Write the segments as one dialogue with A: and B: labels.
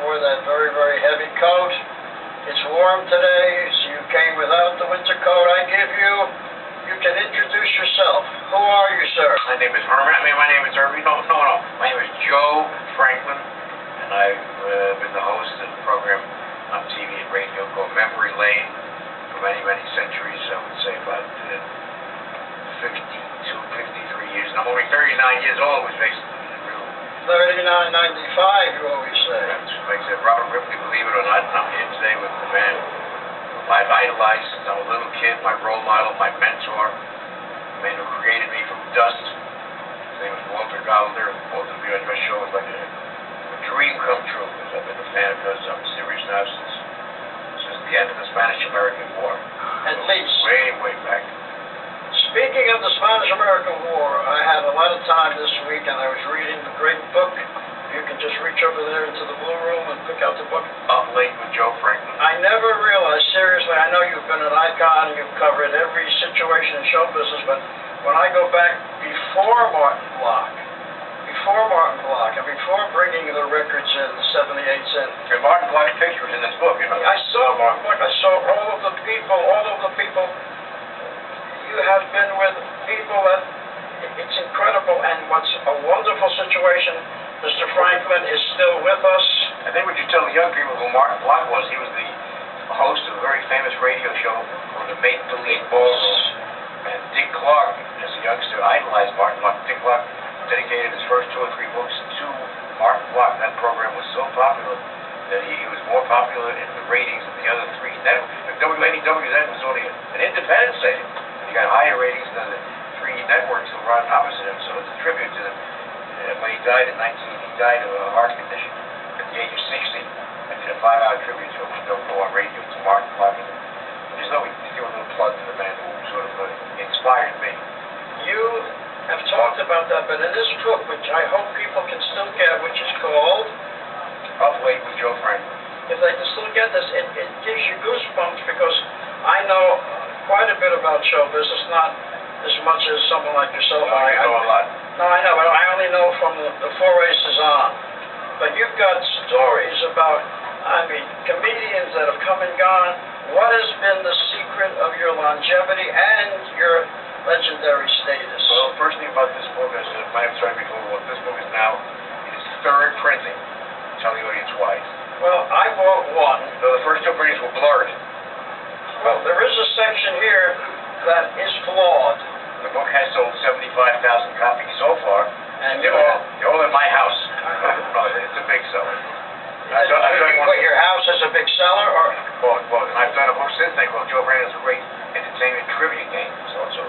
A: wore that very, very heavy coat. It's warm today, so you came without the winter coat I give you. You can introduce yourself. Who are you, sir?
B: My name is Herman. My name is Irving. No. My name is Joe Franklin, and I've been the host of the program on TV and radio called Memory Lane for many, many centuries. I would say about 53 years. And I'm only 39 years old, which makes it real.
A: 39, 95, you always say.
B: That makes it Robert Ripley, believe it or not. And I'm here today with the man I've idolized since I was a little kid, my role model, my mentor, the man who created me from dust. His name was Walter Gollender. Both of you on your show was like a dream come true, because I've been a fan of yours on series now since the end of the Spanish-American War.
A: At least.
B: Way back.
A: Speaking of the Spanish-American War, I had a lot of time this week, and I was reading the great book. You can just reach over there into the Blue Room and pick out the book.
B: Up Late with Joe Franklin.
A: I never realized, seriously, I know you've been an icon, you've covered every situation in show business, but when I go back before Martin Block, and before bringing the records in, the 78s in.
B: And Martin Block's picture is in this book, you know.
A: I saw Martin Block, I saw all of the people. You have been with people that, it's incredible, and what's a wonderful situation, Mr. Franklin is still with us.
B: I think we should tell the young people who Martin Block was. He was the host of a very famous radio show called the Make-Believe Ballroom. And Dick Clark, as a youngster, idolized Martin Block. Dick Clark dedicated his first 2 or 3 books to Martin Block. That program was so popular that he was more popular in the ratings than the other 3 networks. WNEWZ was only an independent station. He got higher ratings than the 3 networks that were on opposite him. So it's a tribute to him. When he died in 1980, he died of a heart condition at the age of 60. I did a 5-hour tribute to him on Don't Go on Radio to Martin Block. Just thought we'd give a little plug to the man who sort of inspired me.
A: You have talked about that, but in this book, which I hope people can still get, which is called
B: Up Late with Joe Franklin.
A: If they can still get this, it gives you goosebumps, because I know quite a bit about show business, not as much as someone like yourself.
B: I know a lot.
A: No, I know, but I only know from the 4 races on. But you've got stories about, comedians that have come and gone. What has been the secret of your longevity and your legendary status?
B: Well, the first thing about this book is, I'm sorry before, this book is now in its 3rd printing. Tell the audience why.
A: Well, I bought one.
B: So the first 2 printings were blurred.
A: Well, there is a section here that is flawed.
B: The book has sold 75,000 copies so far, and they're all in my house. It's a big seller.
A: Your house is a big seller, or?
B: Well, I've done a book since then called Joe Franklin's Great Entertainment Trivia Game. It's also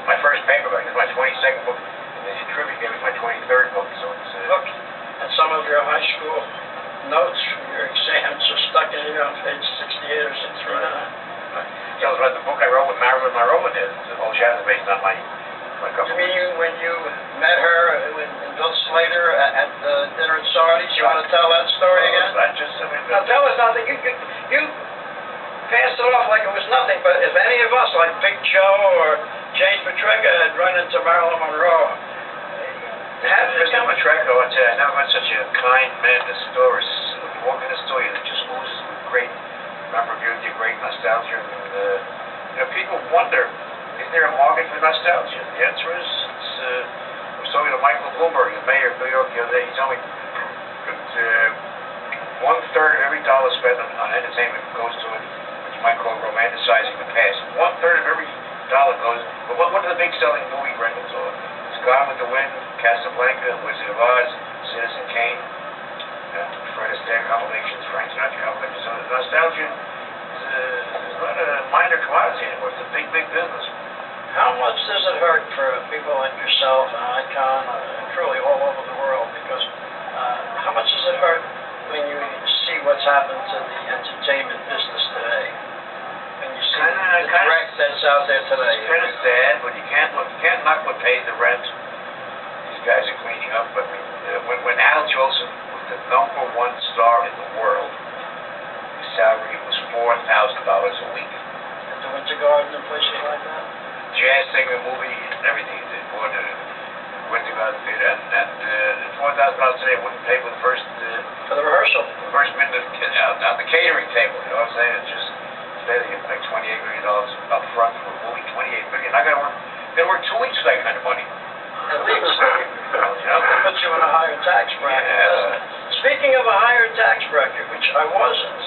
B: my first paperback. It's my 22nd book, and the trivia game is my 23rd book. So it's
A: look, and some of your high school notes from your exams are stuck in here on page 68 or 69.
B: Tells about the book I wrote with Marilyn Monroe in it. The whole chapter based on my couple.
A: You mean when you met her with Bill Slater at the dinner at Sardi's? You want to tell that story again? Now tell us something. You passed it off like it was nothing, but if any of us, like Big Joe or James Petrecca, had run into Marilyn Monroe,
B: Mr. Petrecca, I tell you, I never met such a kind man in the store. When you walk in the store, it just oozes with great memorabilia, great nostalgia. And, people wonder, is there a market for nostalgia? The answer is, I was talking to Michael Bloomberg, the mayor of New York, the other day. He told me that 1/3 of every dollar spent on entertainment goes to what you might call romanticizing the past. 1/3 of every dollar goes. But what are the big selling movie rentals? It's Gone with the Wind, Casablanca, Wizard of Oz, Citizen Kane, Fred Astaire compilations, Frank Sinatra compilations. So the nostalgia is not a minor commodity anymore. It's a big business.
A: How much does it hurt for people like yourself, an icon, and truly all over the world? Because how much does it hurt when you see what's happened to the entertainment business today? When you see the threat that's out there today?
B: It's kind of sad, but you can't knock what pays the rent. These guys are cleaning up. But when Al Jolson was the #1 star in the world, his salary was $4,000 a week.
A: At the Winter Garden and places like that?
B: Jazz singer, movie, and everything. They bought a Winter Garden theater, and $4,000 today wouldn't pay for the first
A: For the rehearsal.
B: First minute on the catering table, you know what I'm saying? It's just, today they get like $28 million up front for a movie, $28 million. I gotta work 2 weeks for that kind of money.
A: At least.
B: You know?
A: It puts you in a higher tax bracket, doesn't it? Speaking of a higher tax bracket, which I wasn't,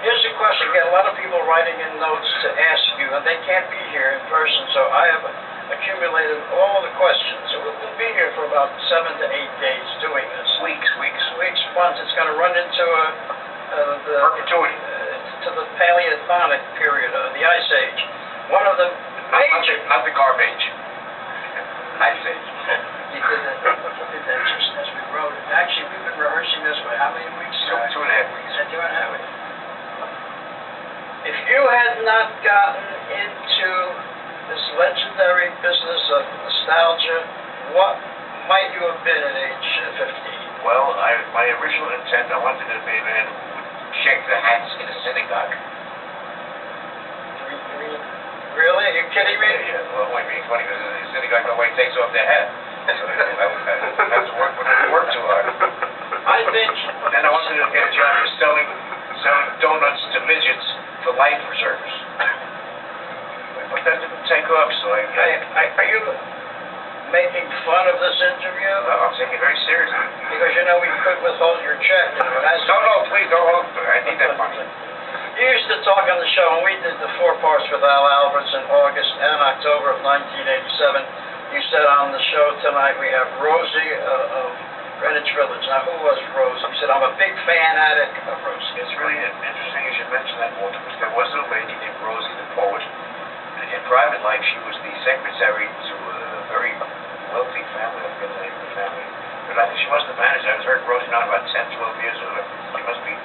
A: here's a question. We get a lot of people writing in notes to ask you, and they can't be here in person, so I have accumulated all the questions. So we'll be here for about 7 to 8 days doing this.
B: Weeks.
A: Once it's going to run into the
B: Perpetuity.
A: To the Paleothonic period, the Ice Age. One of the major...
B: Not the garbage. Ice Age.
A: You did that just as we wrote it. Actually, we've been rehearsing this for how many weeks?
B: 2.5 weeks.
A: 2.5 weeks. If you had not gotten into this legendary business of nostalgia, what might you have been at age 15?
B: Well, my original intent, I wanted to be a man who would shake the hats in a synagogue.
A: Really? Are you kidding me?
B: Yeah. Well, it means funny because in the synagogue nobody takes off their hat. So I have to work too hard.
A: I think...
B: Then I wanted to get a job selling donuts to midgets for life reserves. But that didn't take off, so I...
A: Are you making fun of this interview?
B: I'm taking it very seriously.
A: Because you know we could withhold your check.
B: No, please don't hold it. I need that money.
A: You used to talk on the show, and we did the 4 parts with Al Alberts in August and October of 1987. You said on the show tonight we have Rosie of Greenwich Village. Now, who was Rosie? You said, I'm a big fanatic of Rosie.
B: It's really interesting as you mentioned that, Walt, because there was a lady named Rosie the poet. In private life, she was the secretary to a very wealthy family. I forget the name of the family. But I think she wasn't the manager. I was heard Rosie now about 10, 12 years old. She must be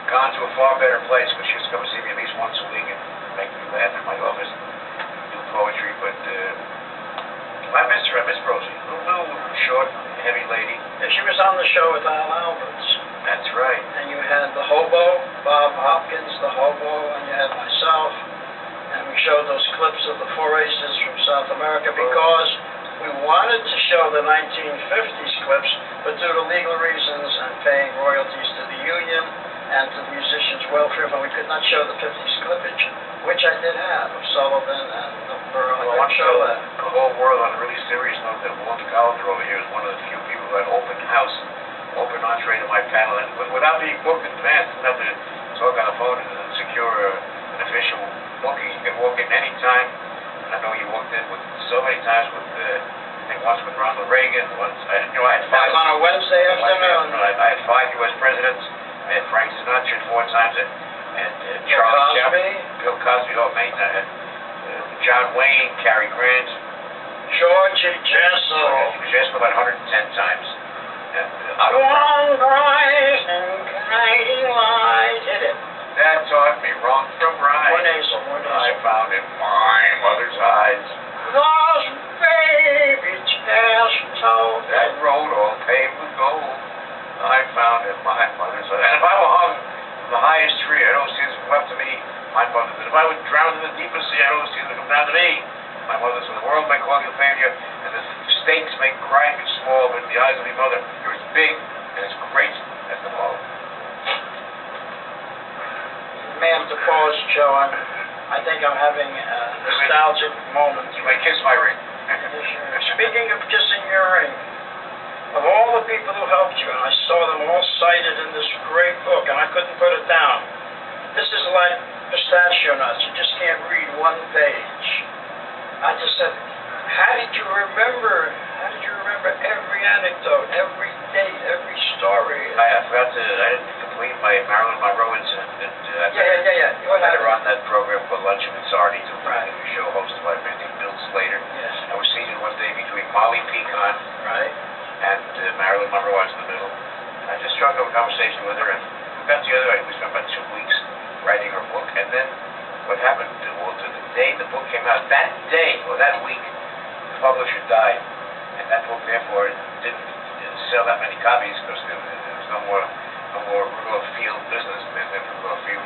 B: gone to a far better place, because she used to come and see me at least once a week and make me laugh in my office and do poetry. But I miss her. I miss Rosie. A little short, heavy lady.
A: And she was on the show with Al Alberts.
B: That's right.
A: And you had the hobo, Bob Hopkins, the hobo, and you had myself. And we showed those clips of the 4 aces from South America because we wanted to show the 1950s clips, but due to legal reasons and paying royalties to the union and to the musicians' welfare, but we could not show the 50s clippage, which I did have of Sullivan and the Burl.
B: Well, I want to show the whole world on a really serious note that Walt Gollender over here is one of the few people who had open house, open entree to my panel, and without being booked in advance, didn't have to talk on the phone and secure an official booking. You can walk in any time. And I know you walked in with so many times with, I think once with Ronald Reagan, once, I had 5.
A: That was on a Wednesday afternoon.
B: I had 5 U.S. presidents. I had Frank Sinatra 4 times, and Charles Chaplin, Bill Cosby, I had John Wayne, Cary Grant,
A: Georgie Jessel.
B: Jessel about 110 times. And
A: One bright and guiding light. Hit it.
B: That taught me wrong from right.
A: One nasal.
B: I found in my mother's eyes
A: those baby tears told
B: that road all paved with gold. I found in my mother's eyes. And if I were hung from the highest tree, I don't see this come up to me. My mother said, if I would drown in the deepest sea, I don't see this come down to me. My mother said, the world may call you failure, and the stakes may cry and small, but in the eyes of your mother, you're as big and as great as them all.
A: Man, to pause, Joe. I think I'm having a nostalgic moment.
B: You may kiss my ring.
A: Speaking of kissing your ring, of all the people who helped you, and I saw them all cited in this great book, and I couldn't put it down. This is like pistachio nuts. You just can't read one page. I just said, how did you remember every anecdote, every date, every story?
B: I forgot to, I didn't complete my Marilyn Monroe incident.
A: Yeah.
B: I had her on that program called Luncheon with Sardines, a show hosted by a man named Bill Slater.
A: Yes.
B: I was seated one day between Molly Pecan and Marilyn Monroe. I was in the middle. I just struck up a conversation with her, and we got together. We spent about 2 weeks writing her book, and then what happened, Walter, the day the book came out, that day, or that week, the publisher died, and that book, therefore, didn't sell that many copies because there was no more Rudolph Field business than Rudolph Field.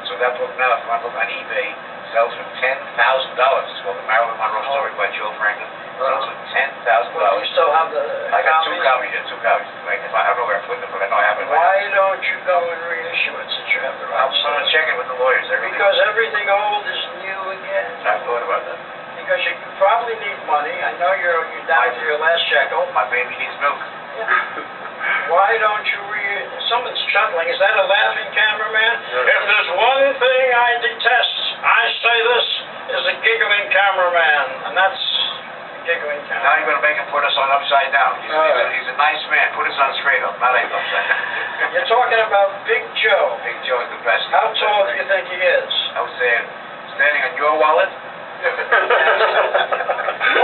B: So that book now, if my book on eBay, sells for $10,000. It's called The Marilyn Monroe Story by Joe Franklin. Sells for $10,000.
A: Well, you still have the
B: I got two
A: copies?
B: copies. Like, I don't know where I put them, but I know I have it.
A: Why don't you go and reissue it since you have the
B: I'm
A: rights?
B: going to check it with the lawyers.
A: Because everything old is new again.
B: I thought about that.
A: Because you probably need money. I know you're down to your last shekel.
B: My baby needs milk.
A: Why don't you someone's chuckling. Is that a laughing cameraman? If there's one thing I detest, I say this is a giggling cameraman. And that's a giggling cameraman.
B: Now you're going to make him put us on upside down. He's a nice man. Put us on straight up, not upside down.
A: You're talking about Big Joe.
B: Big Joe is the best.
A: How tall do you think he is?
B: I would say standing on your wallet.
A: All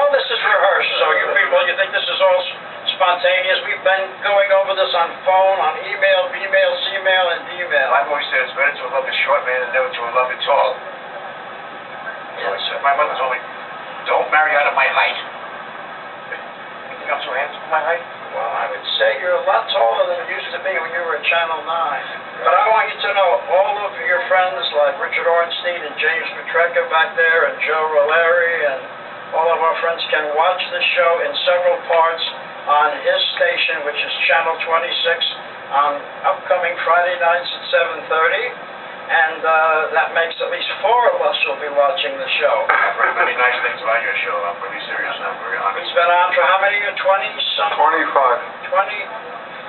A: this is rehearsed, so you people, you think this is all spontaneous? We've been going over this on phone, on email, B-mail, C-mail, and D-mail.
B: I've always said it's better to love a short man than never to love a tall.
A: Yes.
B: So my mother told me, don't marry out of my height. You think I'm so handsome for my height?
A: Well, I would say you're a lot taller than you used to be when you were at Channel 9. But I want you to know, all of your friends like Richard Ornstein and James Petrecca back there and Joe Roleri and all of our friends can watch the show in several parts on his station, which is Channel 26, on upcoming Friday nights at 7:30. And that makes at least 4 of us will be watching the show.
B: I've heard many nice things about your show. I'm really serious and I'm very honest.
A: He's been on for how many years? 20-something?
C: 25.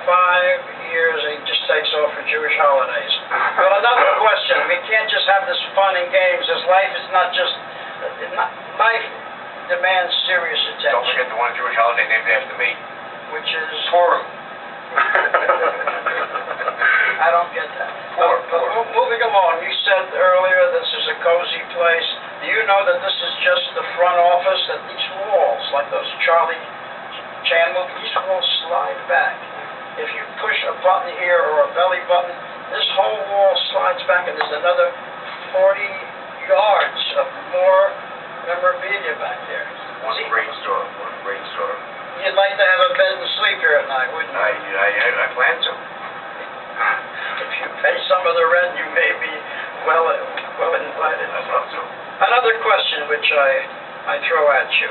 A: 25 years, and he just takes off for Jewish holidays. Well, another question. We can't just have this fun and games. This life is not just... life demands serious attention.
B: Don't forget the one Jewish holiday named after me.
A: Which is...
C: Purim.
A: I don't get that. But moving along, you said earlier this is a cozy place. Do you know that this is just the front office, that these walls, like those Charlie Chan movies, these walls slide back? If you push a button here or a belly button, this whole wall slides back and there's another 40 yards of more memorabilia back there.
B: One great store.
A: You'd like to have a bed and sleep here at night, wouldn't you?
B: I plan to.
A: If you pay some of the rent, you may be well invited.
B: I'd love to.
A: Another question which I throw at you.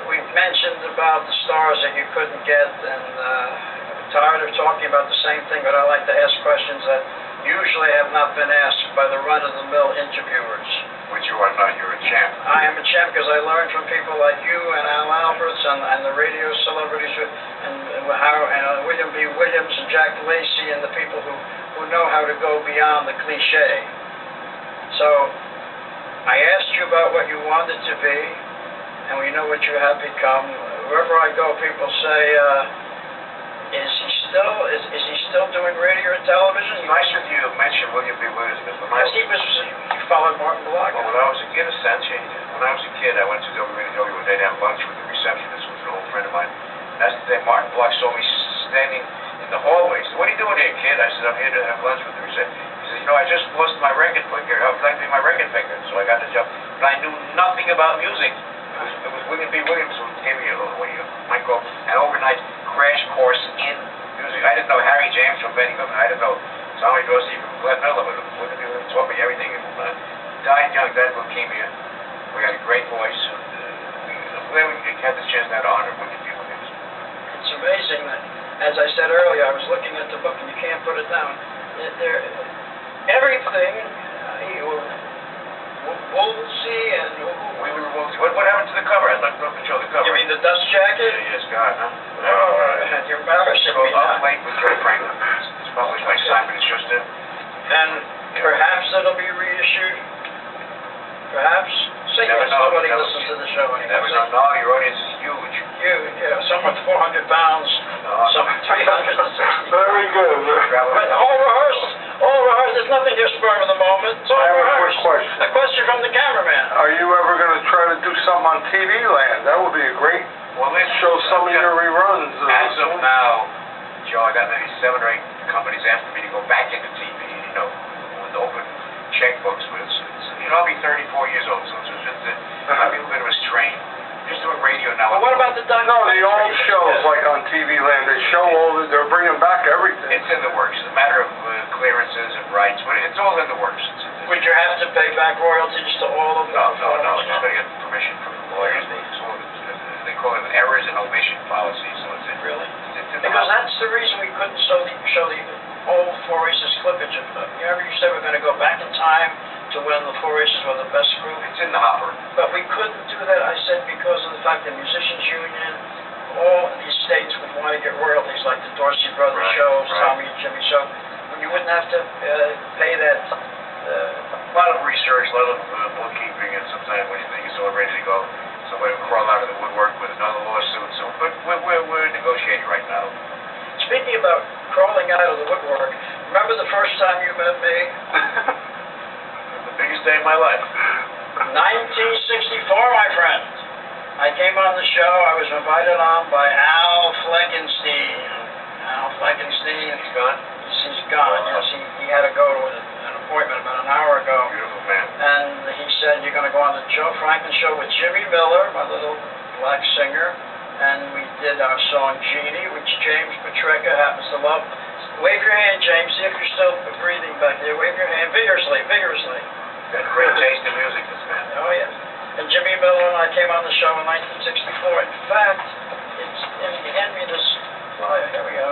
A: We've mentioned about the stars that you couldn't get, and I'm tired of talking about the same thing, but I like to ask questions that usually have not been asked by the run-of-the-mill interviewers.
B: Which you are not. You're a champ.
A: I am a champ because I learned from people like you and Al Alberts and the radio celebrities and William B. Williams and Jack Lacey and the people who know how to go beyond the cliche. So I asked you about what you wanted to be, and we know what you have become. Wherever I go, people say, is he still doing radio and television?
B: Nice of you to mention William B. Williams.
A: Because he followed Martin Block.
B: Well, when I was a kid, I went to WNW one day to have lunch with the receptionist, who was an old friend of mine. That's the day Martin Block saw me standing in the hallway. He said, "What are you doing here, kid?" I said, "I'm here to have lunch with the receptionist." He said, "I just lost my record player. How would you like to be my record picker?" So I got the job. But I knew nothing about music. It was William B. Williams who gave me an overnight crash course in music. I didn't know Harry James from Benny Goodman. I didn't know Tommy Dorsey from Glenn Miller. But William B. Williams taught me everything. Died young, died of leukemia. We had a great voice. I'm glad we had this chance now to honor William B. Williams.
A: It's amazing that, as I said earlier, I was looking at the book and you can't put it down. Everything, Woolsey and...
B: What happened to the cover? I'd like to show the cover.
A: You mean the dust jacket?
B: Yes, God, huh?
A: You're embarrassing me now.
B: I'll wait with Joe Franklin. It's published by Simon & Schuster.
A: And perhaps it'll be reissued? Perhaps? Say yes, nobody listens to the show anymore.
B: Never know. No, your audience is huge.
A: Huge, yeah. Some with 400 pounds, some 360.
C: Very good.
A: But all rehearsed. There's nothing here spur of the moment. It's all
C: I have a
A: rehearsed.
C: quick question.
A: A question from the cameraman.
C: Are you ever going to try to do something on TV Land? That would be a great show some of your reruns.
B: As of now, Joe, I got maybe 7 or 8 companies after me to go back into TV, with open checkbooks. But I'll be 34 years old, so it's just I'll be a bit of a strain. Just doing radio now.
A: Well, what about the documentary?
C: No, the old shows like on TV Land, they show they're bringing back everything.
B: It's in the works. It's a matter of clearances and rights, but it's all in the works.
A: Would you have to pay back royalties to all of them?
B: No. Just got to get permission from the lawyers. they call it an errors and omission policy. So it's
A: Really?
B: It's
A: Because that's the reason we couldn't show the old Four Aces clippage. You remember you said we're going to go back in time to when the Four Aces were the best group?
B: It's in the hopper.
A: But we couldn't do that, I said, because of the fact that Musicians Union, all these states would want to get royalties, like the Dorsey Brothers shows, Tommy and Jimmy show. When you wouldn't have to pay that.
B: A lot of research, a lot of bookkeeping, and sometimes when you think it's all ready to go, somebody will crawl out of the woodwork with another lawsuit. So, but we're negotiating right now.
A: Speaking about crawling out of the woodwork, remember the first time you met me?
B: The biggest day of my life.
A: 1964, my friend. I came on the show. I was invited on by Al Fleckenstein. Al Fleckenstein.
B: He's gone?
A: He's gone. Yes, he had to go to an appointment about an hour ago.
B: Beautiful man.
A: And he said, you're going to go on the Joe Franklin show with Jimmy Miller, my little black singer. And we did our song Genie, which James Petrecca happens to love. Wave your hand, James. See if you're still breathing back there. Wave your hand vigorously, vigorously.
B: Got great taste in music, this man.
A: Oh, yeah. And Jimmy Miller and I came on the show in 1964. In fact, hand me this flyer. Here we go.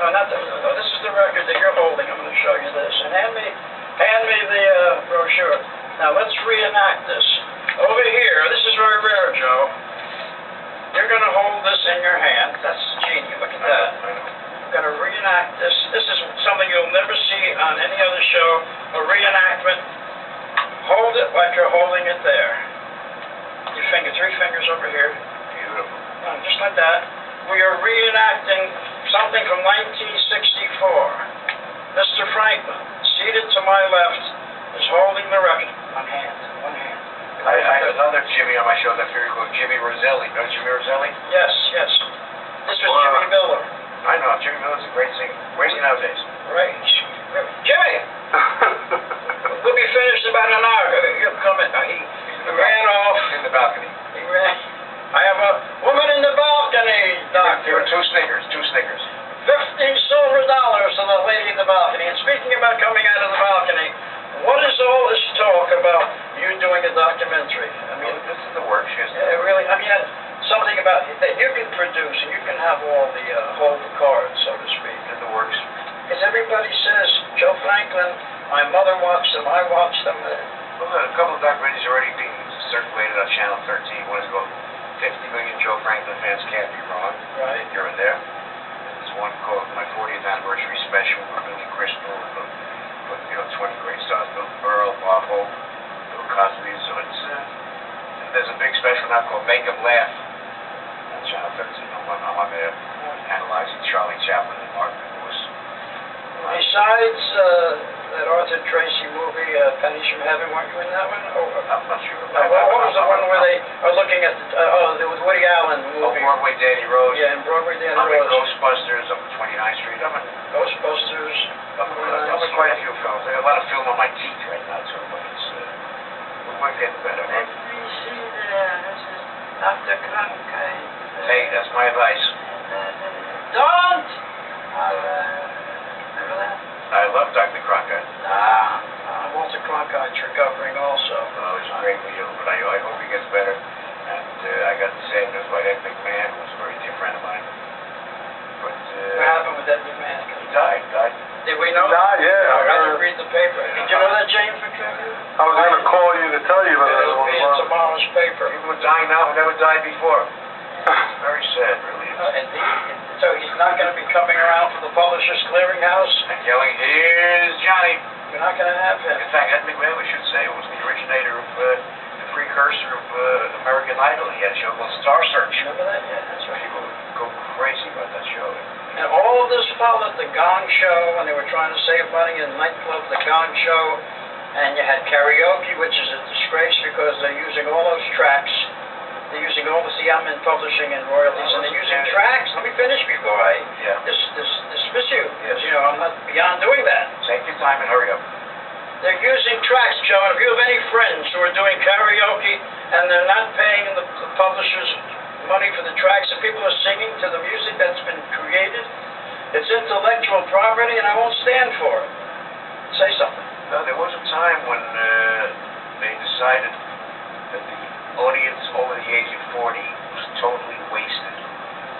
A: No, not the, no, this is the record that you're holding. I'm going to show you this. And hand me the brochure. Now, let's reenact this. Over here, this is very rare, Joe. You're going to hold this in your hand. That's Genie. Look at that. I'm going to reenact this. This is something you'll never see on any other show, a reenactment. Hold it like you're holding it there. Your finger, 3 fingers over here.
B: Beautiful.
A: Just like that. We are reenacting something from 1964. Mr. Franklin, seated to my left, is holding the record. One hand.
B: I had another Jimmy on my show that very called Jimmy Roselli. Know Jimmy Roselli?
A: Yes. This was Jimmy Miller.
B: I know. Jimmy Miller's a great singer. Where's he nowadays?
A: Right. Jimmy! We'll be finished about an hour. He'll come in. He ran off.
B: In the balcony.
A: He ran. I have a woman in the balcony, Doctor.
B: There were 2 Snickers.
A: 15 silver dollars to the lady in the balcony. And speaking about coming out of the balcony, what is all this talk about you doing a documentary? I mean,
B: this is the work.
A: Really, I mean, something about that you can produce and you can have all the hold the cards, so to speak.
B: In the works.
A: Because everybody says, Joe Franklin, my mother watched them, I watched them.
B: Well, a couple of documentaries already being circulated on Channel 13. One is called 50 Million Joe Franklin Fans Can't Be Wrong.
A: Right.
B: Here and there. There's one called My 40th Anniversary Special with Billy Crystal, with 20 great stars, Bill Burrell, Bob Hope, Bill Cosby. So it's there's a big special now called Make 'Em Laugh on Channel 13. I'm on there analyzing Charlie Chaplin and Martin Lewis.
A: Besides that Arthur Tracy movie, Pennies from Heaven, weren't you in that one?
B: I'm not sure.
A: What was the one where they are looking at the Woody Allen movie?
B: Broadway Danny Rose.
A: Yeah, in Broadway Danny
B: I'm in
A: Rose.
B: Ghostbusters up at 29th Street.
A: Ghostbusters.
B: I'm in quite a few films. I got a lot of film on my teeth right now, too, but it's we're getting better.
A: Let me see there. This is Dr. Cronkite.
B: Hey, that's my advice.
A: Don't!
B: I love Dr. Cronkite.
A: Walter Cronkite's recovering also.
B: Oh, he's greatly ill, but I hope he gets better. And I got the sad news by Ed McMahon, who was a very dear friend of mine. But
A: what happened with Ed McMahon?
B: He died.
A: Did we know?
C: He died, yeah.
A: I didn't read the paper. Did you know that, James McMahon?
C: I was going to call you to tell you that.
A: It'll be in tomorrow's paper.
B: People are dying now who never died before. Very sad, really.
A: So he's not going to be coming around for the Publishers Clearinghouse?
B: And yelling, here's Johnny.
A: You're not going to have him.
B: In fact, Ed McMahon, we should say, was the originator of the precursor of American Idol. He had a show called Star Search.
A: Remember that? Yeah, that's right.
B: People would go crazy about that show.
A: And all of this followed the Gong Show when they were trying to save money in the nightclub, the Gong Show. And you had karaoke, which is a disgrace because they're using all those tracks. They're using all the Siamen publishing and royalties, and they're using tracks. Let me finish before I dismiss you. Because, I'm not beyond doing that.
B: Take your time and hurry up.
A: They're using tracks, Joe, and if you have any friends who are doing karaoke and they're not paying the publishers money for the tracks, and people are singing to the music that's been created, it's intellectual property, and I won't stand for it. Say something.
B: No, there was a time when they decided that the audience over the age of 40 was totally wasted.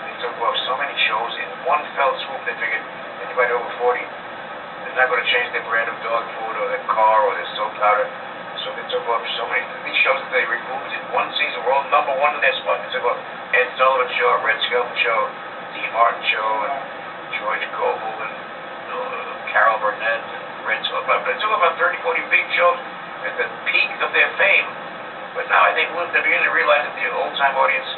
B: They took off so many shows in one fell swoop. They figured anybody over 40 is not going to change their brand of dog food or their car or their soap powder. So they took off so many. These shows that they removed in one season were all #1 in their spot. They took off Ed Sullivan Show, Red Skelton Show, Dean Martin Show, and George Gobel, and Carol Burnett, and Red Sullivan. They took off about 30, 40 big shows at the peak of their fame. But now I think they're beginning to realize that the old-time audience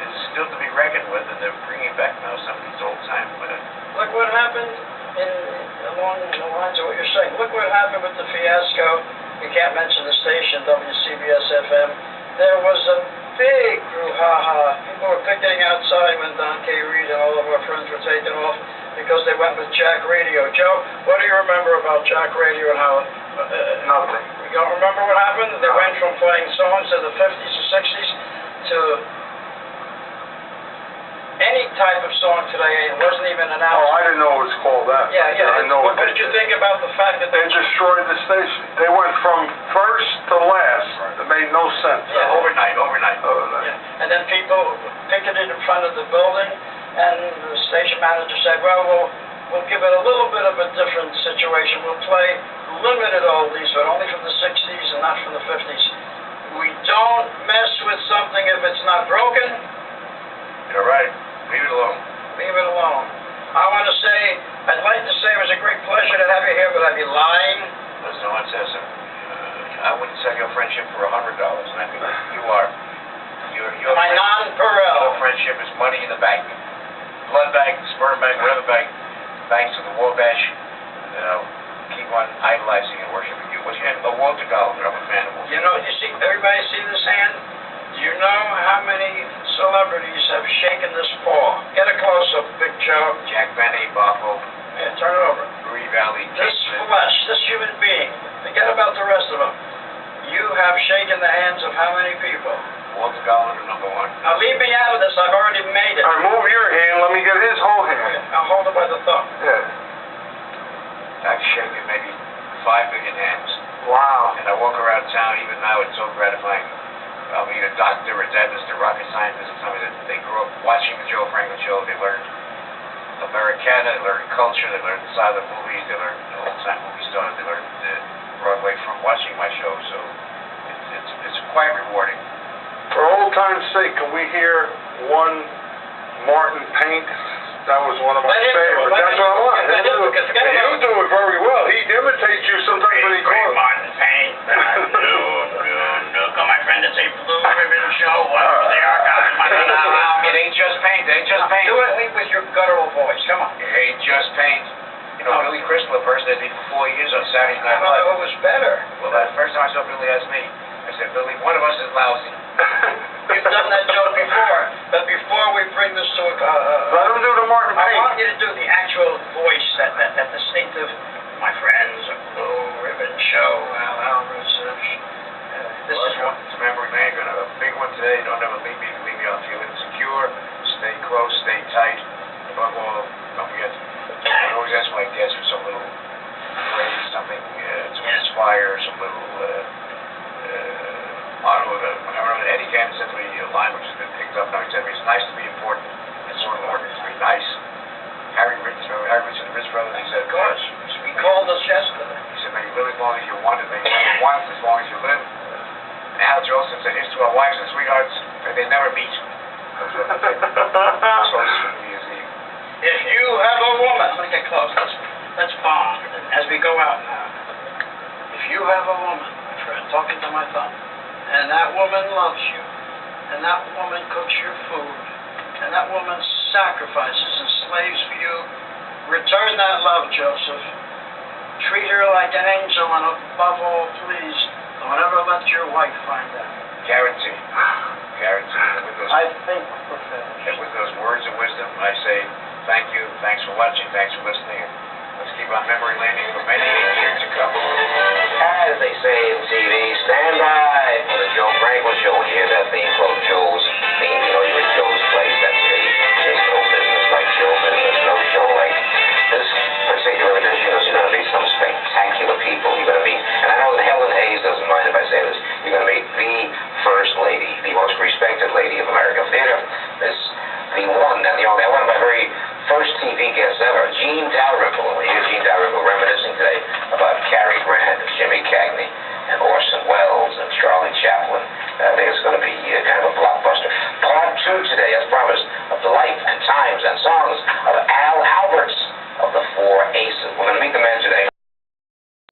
B: is still to be reckoned with, and they're bringing back now some of these old-time.
A: Look what happened along the lines of what you're saying. Look what happened with the fiasco. You can't mention the station, WCBS-FM. There was a big brouhaha. People were picketing outside when Don K. Reed and all of our friends were taken off because they went with Jack Radio. Joe, what do you remember about Jack Radio and how...
C: Nothing.
A: You don't remember what happened? They went from playing songs of the 50s or 60s to any type of song today. It wasn't even an album.
C: Oh, I didn't know it was called that.
A: Yeah.
C: I know
A: what did you think about the fact that
C: they destroyed the station? They went from first to last. It made no sense.
A: Yeah.
B: Overnight.
A: Yeah. And then people picketed in front of the building, and the station manager said, well, we'll give it a little bit of a different situation. We'll play limited oldies, but only from the 60s and not from the 50s. We don't mess with something if it's not broken.
B: You're right. Leave it alone.
A: Leave it alone. I want to say, I'd like to say it was a great pleasure to have you here, but I'd be lying.
B: Listen, no one says so. I wouldn't sell your friendship for $100, and I think you are. Your
A: My non-Perel.
B: Your friendship is money in the bank. Blood bank, sperm bank, whatever bank. Thanks to the Wabash. Keep on idolizing and worshiping you. What's your name? Walter Gollender. I'm a fan of Walter.
A: You know, you see, everybody see this hand? Do you know how many celebrities have shaken this paw? Get a close-up, Big Joe.
B: Jack Benny, Bob Hope.
A: Yeah, turn it over.
B: Rudy Valley.
A: This flesh, this human being, forget about the rest of them. You have shaken the hands of how many people?
B: Walter Gollender, #1.
A: Now leave me out of this, I've already made it.
C: All right, move your hand, let me get his whole hand.
A: Okay, I'll hold it by the thumb.
C: Yeah.
B: I've shaken maybe 5 million hands.
C: Wow.
B: And I walk around town, even now it's so gratifying. I'll meet a doctor, a dentist, a rocket scientist, and tell me that they grew up watching the Joe Franklin Show. They learned Americana, they learned culture, they learned silent movies, they learned old-time movie stars, they learned Broadway from watching my show. So it's quite rewarding.
C: For old time's sake, can we hear one Martin Paint? That was one of my favorites. That's what I want. You do it very well. He imitates you sometimes when he calls.
A: Martin Paint. Got my friend at a Blue Ribbon Show. What they are, guys.
B: It ain't just paint. It ain't just paint.
A: Do it with your guttural voice. Come on.
B: It ain't just paint. You know, Billy Crystal, a person that did for 4 years on Saturday Night Live.
A: It was better.
B: Well, the first time I saw Billy asked me, I said, Billy, one of us is lousy.
A: You've done that joke before, but before we bring this to a...
C: Let him do the Martin Paint.
A: I want you to do the actual voice, that distinctive, my friends, a Blue Ribbon Show, this is one.
B: It's a memory lane, a big one today. Don't ever leave me. If you leave me, I'll feel insecure. Stay close, stay tight. Above all, don't forget, I always ask my guests for some little phrase, something to inspire, some little motto. I remember Eddie Cannon said to me a line which has been picked up now. He said to me, it's nice to be important. It's so important to be nice. Harry Richardson, the Rich Brothers, he said,
A: of course. He called us yesterday.
B: He said, may you live as long as you want and may you live once as long as you live. Al Jolson said, here's to our wives and sweethearts, may they never meet.
A: If you have a woman, let me get close, let's bond as we go out now. If you have a woman, my friend, talking to my thumb, and that woman loves you, and that woman cooks your food, and that woman sacrifices and slaves for you, return that love, Joseph. Treat her like an angel, and above all, please, don't ever let your wife find out.
B: Guarantee.
A: I think we're finished.
B: And with those words of wisdom, I say thank you, thanks for watching, thanks for listening. Let's keep on memory laning for many years to come.
D: As they say in TV, stand by.